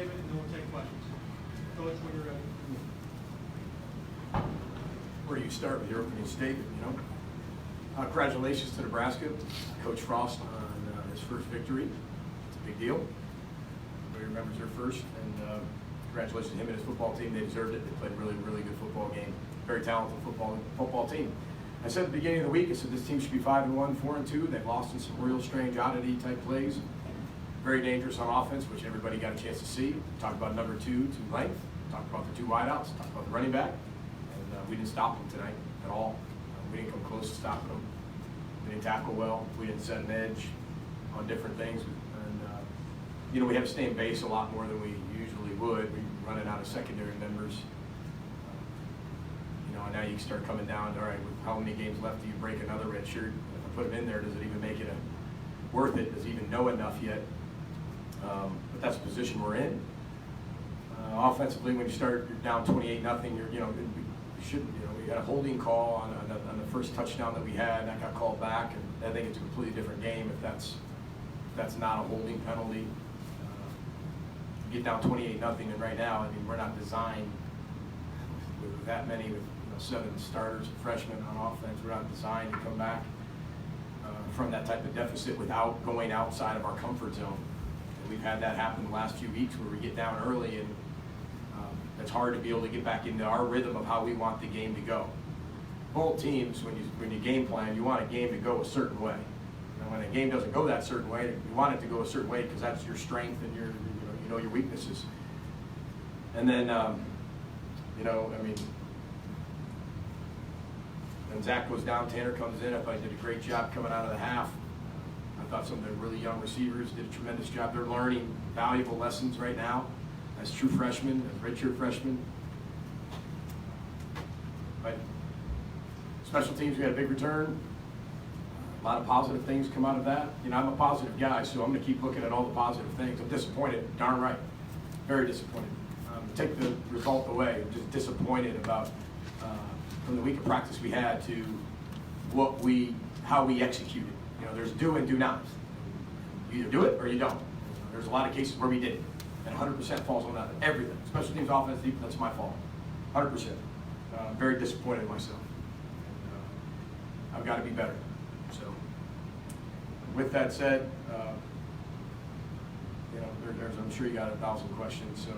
statement, and then we'll take questions. Coach, when you're ready. Where do you start with your opening statement, you know? Congratulations to Nebraska, Coach Frost on his first victory. It's a big deal. Everybody remembers their first, and congratulations to him and his football team. They deserved it. They played a really, really good football game. Very talented football team. I said at the beginning of the week, I said this team should be 5-1, 4-2. They've lost in some real strange oddity type plays. Very dangerous on offense, which everybody got a chance to see. Talked about number two to length. Talked about the two wideouts. Talked about the running back. And we didn't stop them tonight at all. We didn't come close to stopping them. We didn't tackle well. We didn't set an edge on different things. And, you know, we had to stay in base a lot more than we usually would. We were running out of secondary members. You know, and now you can start coming down to, all right, how many games left do you break another red shirt? If I put him in there, does it even make it worth it? Does he even know enough yet? But that's the position we're in. Offensively, when you start, you're down 28-0. We had a holding call on the first touchdown that we had. That got called back, and I think it's a completely different game if that's not a holding penalty. You get down 28-0, and right now, I mean, we're not designed with that many, with 7 starters and freshmen on offense. We're not designed to come back from that type of deficit without going outside of our comfort zone. And we've had that happen the last few weeks where we get down early, and it's hard to be able to get back into our rhythm of how we want the game to go. Both teams, when you game plan, you want a game to go a certain way. And when a game doesn't go that certain way, you want it to go a certain way because that's your strength and you know your weaknesses. And then, when Zach goes down, Tanner comes in. I thought he did a great job coming out of the half. I thought some of the really young receivers did a tremendous job. They're learning valuable lessons right now as true freshmen, as redshirt freshmen. But special teams, we had a big return. A lot of positive things come out of that. You know, I'm a positive guy, so I'm going to keep looking at all the positive things. I'm disappointed, darn right. Very disappointed. Take the result away. I'm just disappointed about from the week of practice we had to how we executed. You know, there's do and do not. You either do it or you don't. There's a lot of cases where we did it, and 100% falls on that. Everything, special teams, offense, defense, that's my fault. 100%. Very disappointed in myself. I've got to be better. So, with that said, there's, I'm sure you got 1,000 questions. So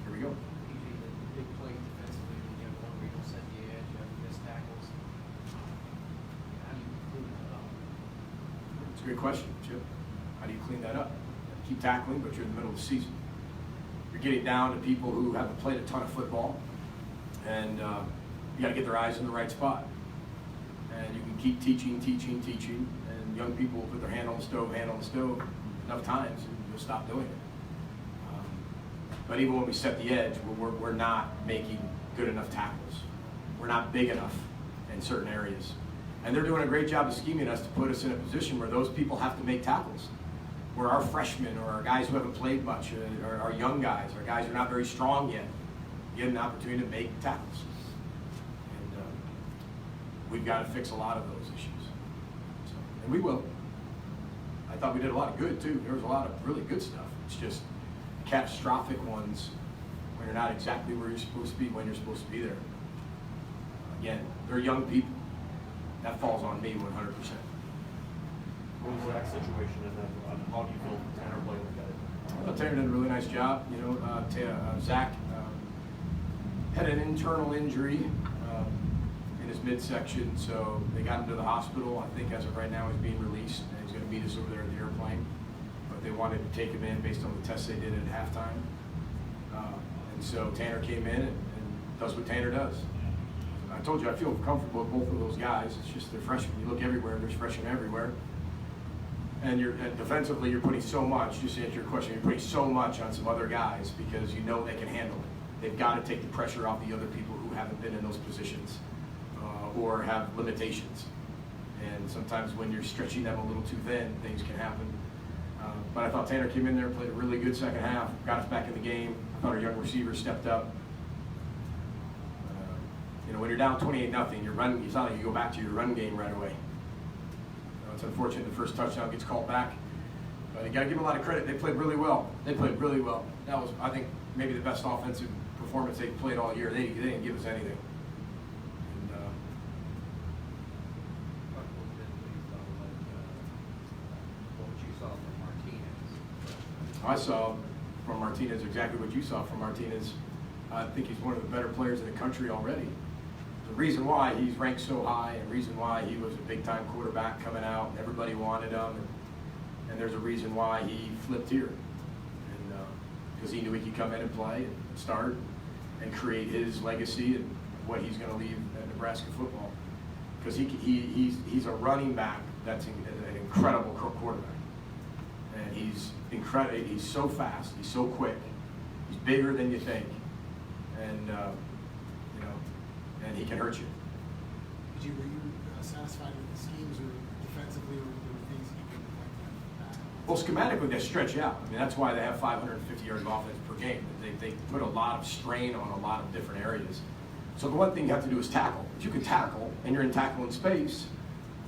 here we go. Big play defensively, when you have one where you don't set the edge, you have missed tackles. How do you clean that up? It's a great question, Chip. How do you clean that up? Keep tackling, but you're in the middle of the season. You're getting down to people who haven't played a ton of football, and you got to get their eyes in the right spot. And you can keep teaching, and young people will put their hand on the stove enough times, and you'll stop doing it. But even when we set the edge, we're not making good enough tackles. We're not big enough in certain areas. And they're doing a great job of scheming us to put us in a position where those people have to make tackles. Where our freshmen or our guys who haven't played much, or our young guys, our guys who are not very strong yet, get an opportunity to make tackles. And we've got to fix a lot of those issues. So, and we will. I thought we did a lot of good too. There was a lot of really good stuff. It's just catastrophic ones when you're not exactly where you're supposed to be when you're supposed to be there. Again, they're young people. That falls on me 100%. What was that situation, and then how do you feel Tanner played like that? I thought Tanner did a really nice job. You know, Zach had an internal injury in his midsection, so they got him to the hospital. I think as of right now, he's being released, and he's going to meet us over there at the airplane. But they wanted to take him in based on the tests they did at halftime. And so Tanner came in and does what Tanner does. I told you I feel comfortable with both of those guys. It's just they're freshmen. You look everywhere, there's freshmen everywhere. And defensively, you're putting so much, just to answer your question, you're putting so much on some other guys because you know they can handle it. They've got to take the pressure off the other people who haven't been in those positions or have limitations. And sometimes when you're stretching them a little too thin, things can happen. But I thought Tanner came in there, played a really good second half, got us back in the game. I thought our young receivers stepped up. When you're down 28-0, it's not like you go back to your run game right away. It's unfortunate the first touchdown gets called back. But you got to give them a lot of credit. They played really well. They played really well. That was, I think, maybe the best offensive performance they played all year. They didn't give us anything. And, Talk a little bit, please, about what you saw from Martinez. I saw from Martinez exactly what you saw from Martinez. I think he's one of the better players in the country already. The reason why he's ranked so high, and the reason why he was a big-time quarterback coming out, everybody wanted him, and there's a reason why he flipped here. And because he knew he could come in and play and start and create his legacy and what he's going to leave at Nebraska football. Because he's a running back that's an incredible quarterback. And he's incredible. He's so fast. He's so quick. He's bigger than you think. And and he can hurt you. Were you satisfied with the schemes or defensively, or were there things you could like that? Well, schematically, they stretch out. I mean, that's why they have 550 yards of offense per game. They put a lot of strain on a lot of different areas. So the one thing you have to do is tackle. If you can tackle, and you're in tackling space,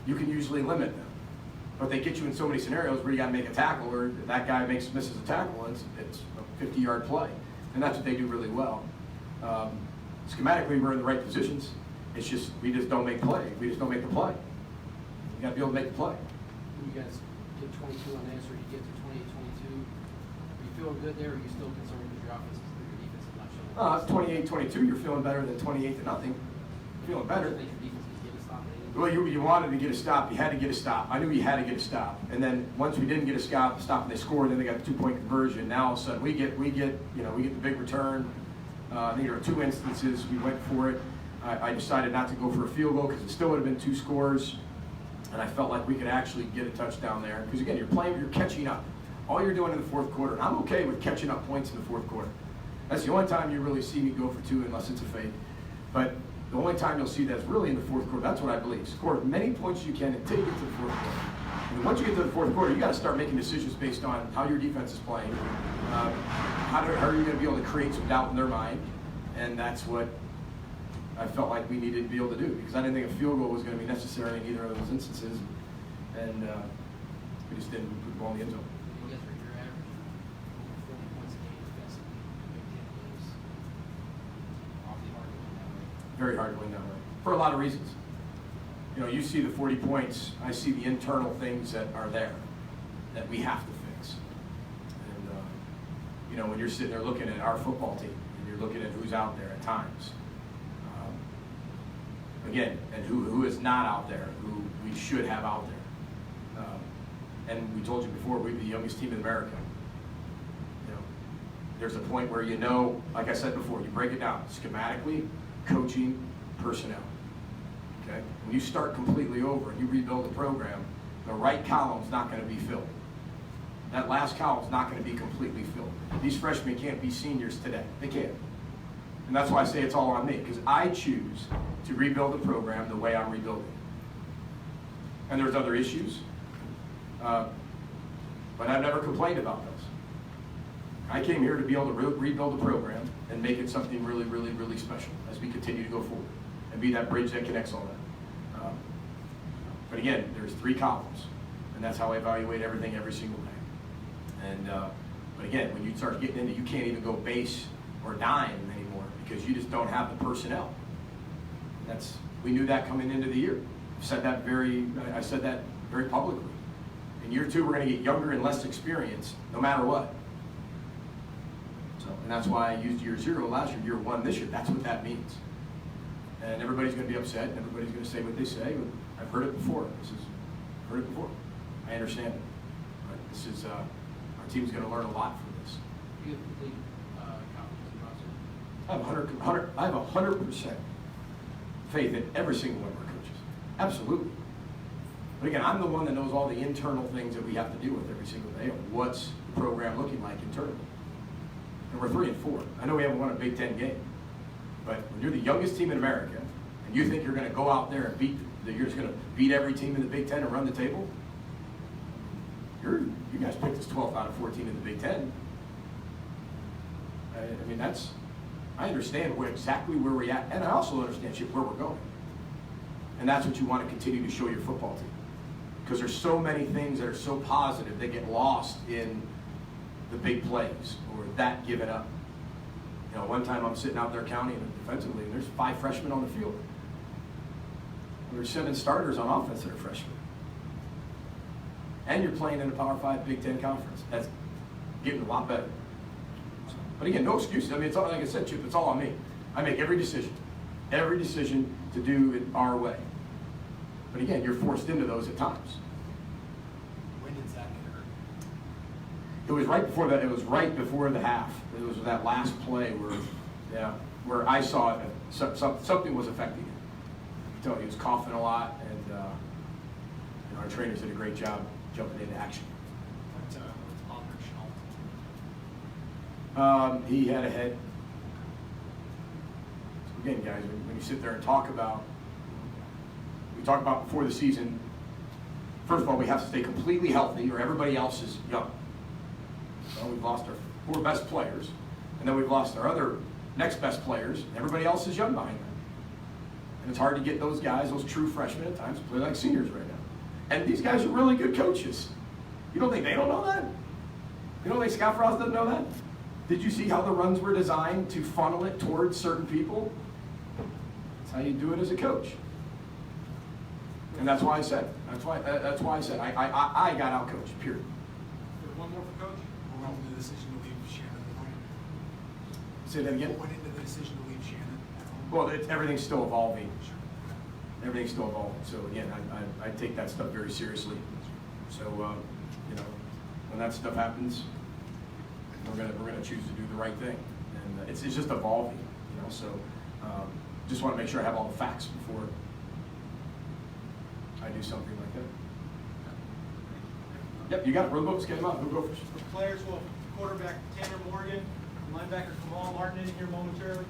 you can usually limit them. But they get you in so many scenarios where you got to make a tackle, or that guy misses a tackle, and it's a 50-yard play. And that's what they do really well. Schematically, we're in the right positions. It's just, we just don't make play. We just don't make the play. You got to be able to make the play. When you guys get 22 on this, or you get to 28-22, are you feeling good there, or are you still concerned with your offense, your defense is not showing? 28-22, you're feeling better than 28-0. You're feeling better. I think your defense can get a stop. Well, you wanted to get a stop. You had to get a stop. I knew you had to get a stop. And then once we didn't get a stop and they scored, then they got the 2-point conversion. Now all of a sudden we get the big return. I think there were 2 instances we went for it. I decided not to go for a field goal because it still would have been 2 scores. And I felt like we could actually get a touchdown there. Because again, you're catching up. All you're doing in the fourth quarter, and I'm okay with catching up points in the fourth quarter. That's the only time you really see me go for 2 unless it's a fake. But the only time you'll see that's really in the fourth quarter. That's what I believe. Score as many points as you can until you get to the fourth quarter. And once you get to the fourth quarter, you got to start making decisions based on how your defense is playing. How are you going to be able to create some doubt in their mind? And that's what I felt like we needed to be able to do, because I didn't think a field goal was going to be necessary in either of those instances. And we just didn't put the ball in the end zone. You guys are averaging over 40 points a game defensively in Big Ten games. Awfully hard to win that way. Very hard to win that way, for a lot of reasons. You know, you see the 40 points, I see the internal things that are there that we have to fix. And, when you're sitting there looking at our football team, and you're looking at who's out there at times, again, and who is not out there, who we should have out there. And we told you before, we're the youngest team in America. There's a point where like I said before, you break it down, schematically, coaching, personnel. Okay? When you start completely over and you rebuild the program, the right column's not going to be filled. That last column's not going to be completely filled. These freshmen can't be seniors today. They can't. And that's why I say it's all on me, because I choose to rebuild the program the way I'm rebuilding. And there's other issues, but I've never complained about those. I came here to be able to rebuild the program and make it something really, really, really special as we continue to go forward and be that bridge that connects all that. But again, there's 3 columns, and that's how I evaluate everything every single day. And but again, when you start getting into, you can't even go base or dime anymore because you just don't have the personnel. We knew that coming into the year. I said that very publicly. In year 2, we're going to get younger and less experienced, no matter what. And that's why I used year 0 last year, year 1 this year. That's what that means. And everybody's going to be upset, and everybody's going to say what they say. But I've heard it before. I've heard it before. I understand it. But our team's going to learn a lot from this. You have complete confidence in the roster? I have 100% faith in every single one of our coaches. Absolutely. But again, I'm the one that knows all the internal things that we have to deal with every single day. What's the program looking like internally? And we're 3-4. I know we haven't won a Big Ten game, but when you're the youngest team in America, and you think you're going to go out there and you're just going to beat every team in the Big Ten and run the table, you guys picked us 12th out of 14 in the Big Ten. I mean, I understand exactly where we're at, and I also understand where we're going. And that's what you want to continue to show your football team. because there's so many things that are so positive, they get lost in the big plays or that given up. You know, one time I'm sitting out there counting defensively, and there's 5 freshmen on the field. There's 7 starters on offense that are freshmen. And you're playing in a Power 5 Big Ten conference. That's getting a lot better. But again, no excuses. I mean, it's all, like I said, Chip, it's all on me. I make every decision to do it our way. But again, you're forced into those at times. When did Zach get hurt? It was right before that. It was right before the half. It was that last play where I saw it. Something was affecting him. I tell you, he was coughing a lot, and our trainers did a great job jumping into action. What's Auburn Schnault? He had a head. So again, guys, when you sit there and talk about, we talk about before the season, first of all, we have to stay completely healthy or everybody else is young. So we've lost our 4 best players, and then we've lost our other next best players, and everybody else is young behind them. And it's hard to get those guys, those true freshmen at times, to play like seniors right now. And these guys are really good coaches. You don't think they don't know that? You don't think Scott Frost doesn't know that? Did you see how the runs were designed to funnel it towards certain people? That's how you do it as a coach. And that's why I said, I got out coached, period. One more for Coach? What went into the decision to leave Shannon at home? Say that again? What went into the decision to leave Shannon at home? Well, everything's still evolving. Sure. Everything's still evolving. So again, I take that stuff very seriously. So you know, when that stuff happens, we're gonna choose to do the right thing, and it's just evolving. You know, so just want to make sure I have all the facts before I do something like that. Yep, you got it. Roll the books. Get them out. Go Gophers. The players will quarterback Tanner Morgan, linebacker Kamal Martin in here momentarily.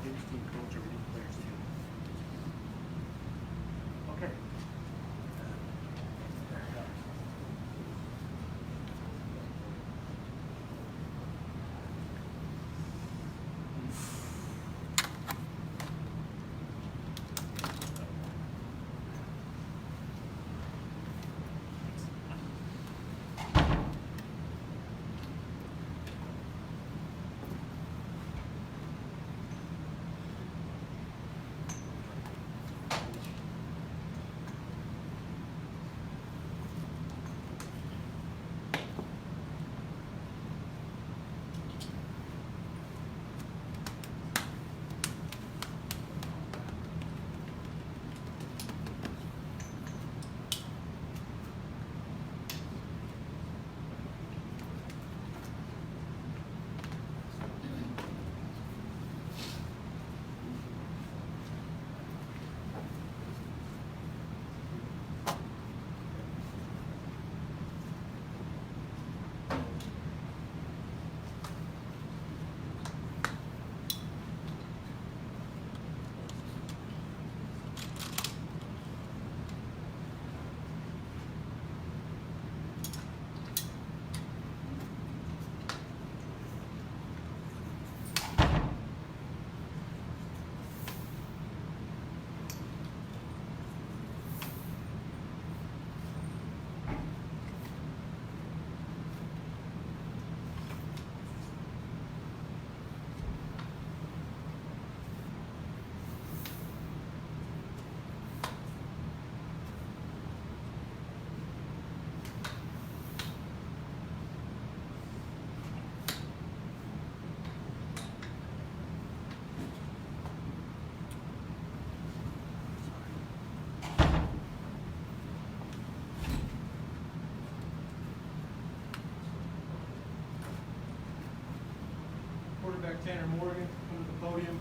Interesting coach or new players too. Okay. Quarterback Tanner Morgan, come to the podium.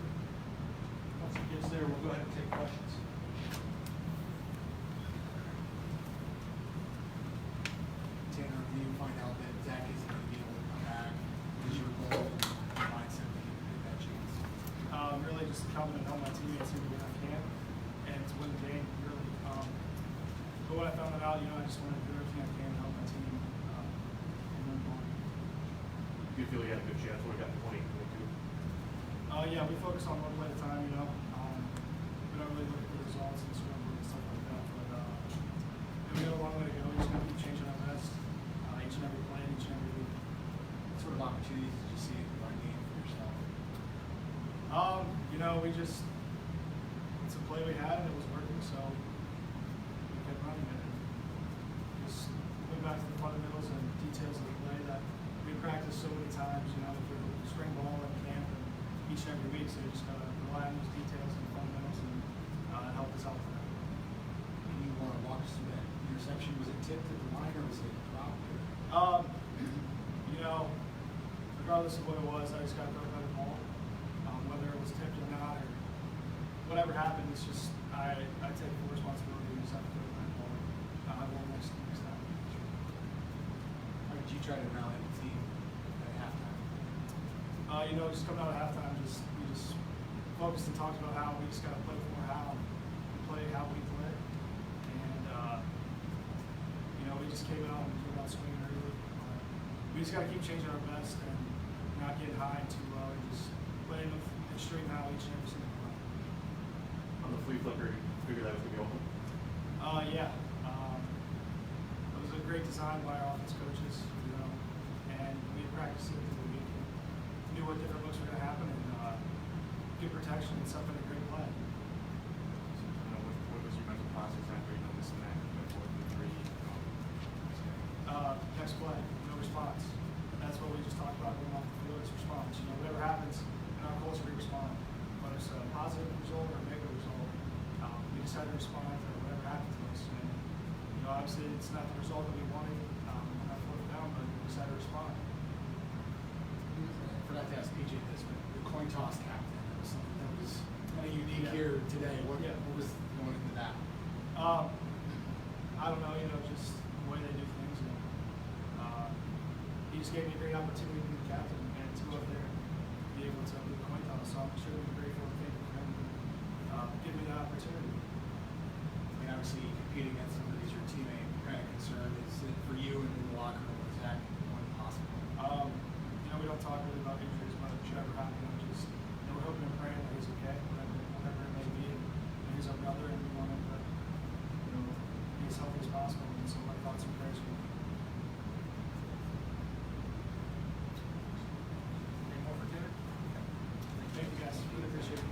Once he gets there, we'll go ahead and take questions. Tanner, when you find out that Zach isn't going to be able to come back, what is your goal and mindset when you get that chance? Really just come and help my teammates here when I can, and to win the game, really. But when I found that out, I just wanted to do everything I can to help my team and win the game. You feel you had a good chance when we got to 2022? Yeah, we focus on one play at a time, you know. We don't really look at the results and scoreboard and stuff like that, but we got a long way to go. We just gotta keep changing our best each and every play, each and every week. What sort of opportunities did you see in the run game for yourself? You know, it's a play we had and it was working, so we kept running it. And just going back to the fundamentals and details of the play that we practice so many times, you know, through spring ball and camp and each and every week, so you just gotta rely on those details and fundamentals and help us out for that. And you want to walk us through that interception? Was it tipped at the line or was it dropped? You know, regardless of what it was, I just got to throw a better ball. Whether it was tipped or not, or whatever happened, it's just I take full responsibility and just have to throw a better ball. I will next time. How did you try to rally the team at halftime? You know, just coming out of halftime, we just focused and talked about how we just got to play for how we play, how we play, and you know, we just came out swinging early. We just got to keep changing our best and not getting high and too low, and just playing with extreme how each and every single play. On the flea flicker, you figured that was gonna be open? Yeah. It was a great design by our offense coaches, you know, and we practiced it through the week and knew what different looks were going to happen and good protection and something a great play. What was your mental process after you know missing that? Next play, no response. That's what we just talked about going off the field, is response. You know, whatever happens in our culture, we respond. Whether it's a positive result or a negative result, we just had to respond to whatever happened to us. And, you know, obviously it's not the result that we wanted on our fourth down, but we just had to respond. I forgot to ask PJ this, but the coin toss captain, that was something that was kind of unique Yeah. here today. What was going into that? I don't know, you know, just the way they do things. And, he just gave me a great opportunity to be the captain and to go up there and be able to do the coin toss. So I'm sure we're grateful and thankful for him to give me that opportunity. I mean, obviously, competing against somebody's your teammate, what kind of concern is it for you and in the locker room? Is that when possible? You know, we don't talk really about injuries, but should ever happen, we just, you know, we're hoping and praying that he's okay, whatever it may be. And he's our brother, and we want him to, you know, be as healthy as possible. And so my thoughts and prayers are with him. Any more for Tanner? Thank you, guys. Really appreciate it.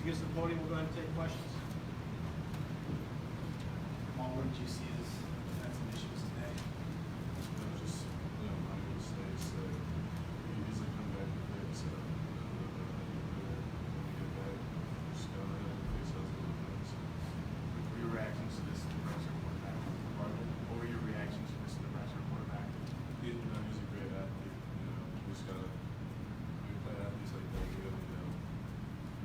gets to the podium, we'll go ahead and take questions. Jamal, what did you see as defensive issues today? Just, my mistakes that we easily come back and fix. So, when we get back, just go ahead and fix those little things. What were your reactions to this Nebraska quarterback? What were your reactions to this Nebraska quarterback? He's a great athlete. We just gotta, we play athletes like that, we gotta,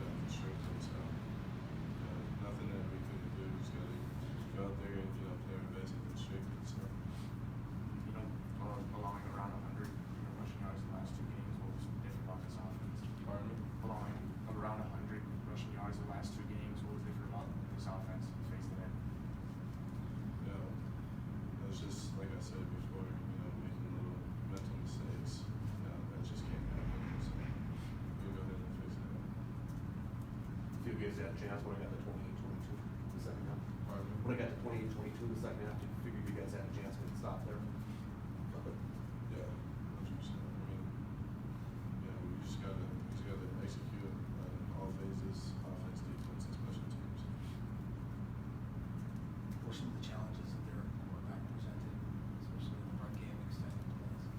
constrict them. So, nothing that we couldn't do. We just gotta go out there and, play our best and constrict it. So, Allowing around 100 rushing yards in the last two games, what was different about this offense? pardon me? Allowing around 100 rushing yards in the last two games, what was different about this offense you faced today? It's just like I said before, making little mental mistakes. That just can't happen. So we'll go ahead and fix that. Do you guys had a chance when I got to 28-22 the second half? Pardon me? When I got to 28-22 the second half, did you figure you guys had a chance to stop there? Yeah, 100%. We just gotta execute on all phases, offense, defense, and special teams. What were some of the challenges that their quarterback presented, especially in the run game, extended plays?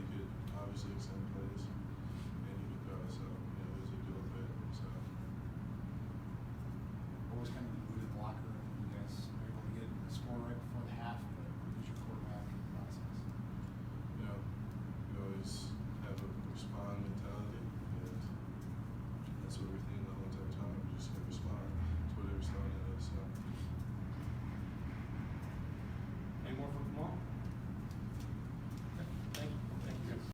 He could obviously extend plays, and he could throw. So there's a dual threat. So What was kind of the mood in the locker room? You guys were able to get a score right before the half, but who's your quarterback in the process? we always have a respond mentality, and that's what we're thinking the whole entire time. We just gotta respond to whatever's thrown at us. So. Any more from Kamal?